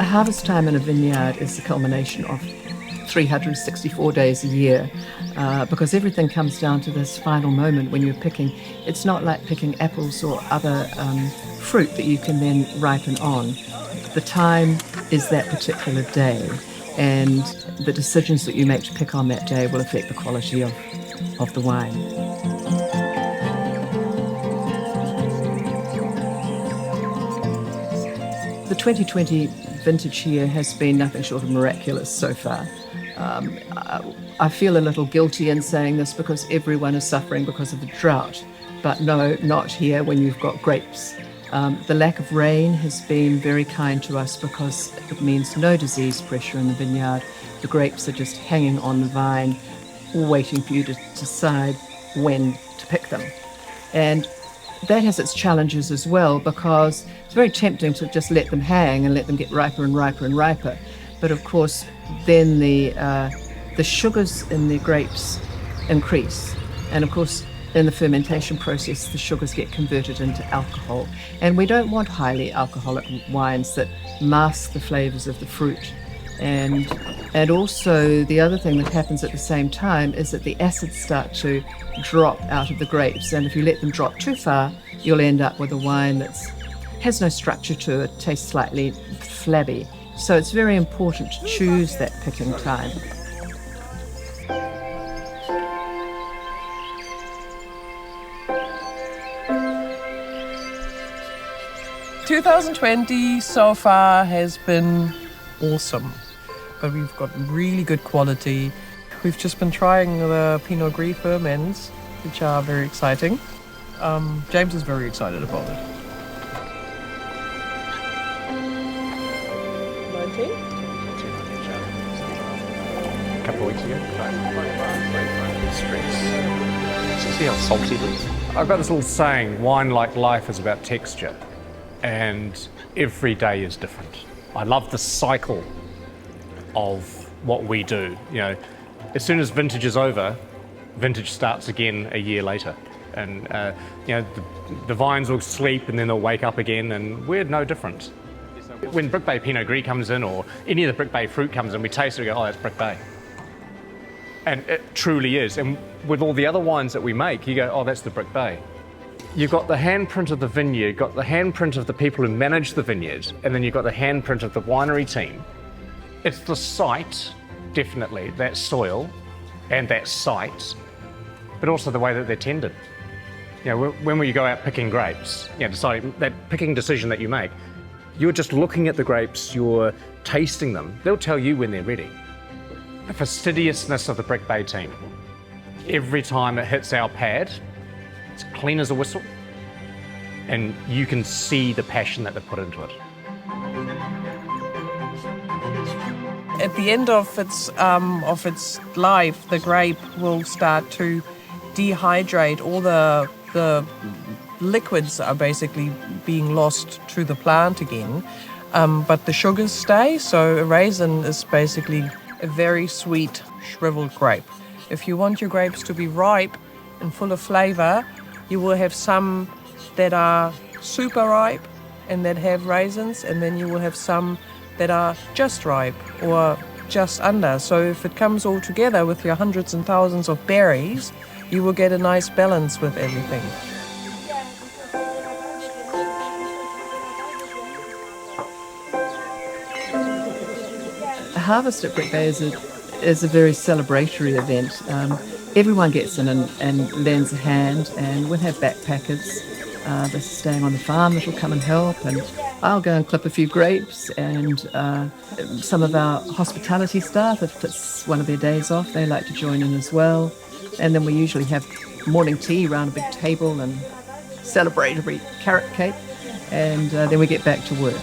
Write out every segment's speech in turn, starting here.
A harvest time in a vineyard is the culmination of 364 days a year, because everything comes down to this final moment when you're picking. It's not like picking apples or other fruit that you can then ripen on. The time is that particular day, and the decisions that you make to pick on that day will affect the quality of the wine. The 2020 vintage year has been nothing short of miraculous so far. I feel a little guilty in saying this because everyone is suffering because of the drought, but no, not here when you've got grapes. The lack of rain has been very kind to us because it means no disease pressure in the vineyard. The grapes are just hanging on the vine, waiting for you to decide when to pick them. And that has its challenges as well, because it's very tempting to just let them hang and let them get riper and riper and riper. But of course, then the sugars in the grapes increase. And of course, in the fermentation process, the sugars get converted into alcohol. And we don't want highly alcoholic wines that mask the flavors of the fruit. And also the other thing that happens at the same time is that the acids start to drop out of the grapes. And if you let them drop too far, you'll end up with a wine that has no structure to it, tastes slightly flabby. So it's very important to choose that picking time. "2020 so far has been awesome, but we've got really good quality. We've just been trying the Pinot Gris ferments, which are very exciting. James is very excited about it. 19? A couple of weeks ago. See how salty it is? I've got this little saying, wine like life is about texture, and every day is different. I love the cycle of what we do. You know, as soon as vintage is over, vintage starts again a year later. And you know, the vines will sleep and then they'll wake up again, and we're no different. When Brick Bay Pinot Gris comes in, or any of the Brick Bay fruit comes in, we taste it and go, oh, that's Brick Bay. And it truly is. And with all the other wines that we make, you go, oh, that's the Brick Bay. You've got the handprint of the vineyard, you've got the handprint of the people who manage the vineyard, and then you've got the handprint of the winery team. It's the site, definitely, that soil and that site, but also the way that they're tended. You know, when you go out picking grapes, you know, deciding that picking decision that you make, you're just looking at the grapes, you're tasting them. They'll tell you when they're ready. The fastidiousness of the Brick Bay team. Every time it hits our pad, it's clean as a whistle, and you can see the passion that they put into it. At the end of its life, the grape will start to dehydrate. All the liquids are basically being lost to the plant again, but the sugars stay. So a raisin is basically a very sweet, shriveled grape. If you want your grapes to be ripe and full of flavor, you will have some that are super ripe and that have raisins, and then you will have some that are just ripe or just under. So if it comes all together with your hundreds and thousands of berries, you will get a nice balance with everything. A harvest at Brick Bay is a very celebratory event. Everyone gets in and lends a hand, and we'll have backpackers that's staying on the farm that'll come and help, and I'll go and clip a few grapes, and some of our hospitality staff, if it's one of their days off, they like to join in as well. And then we usually have morning tea around a big table and celebratory carrot cake, and then we get back to work.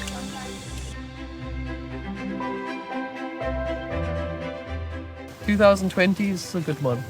"2020 is a good one."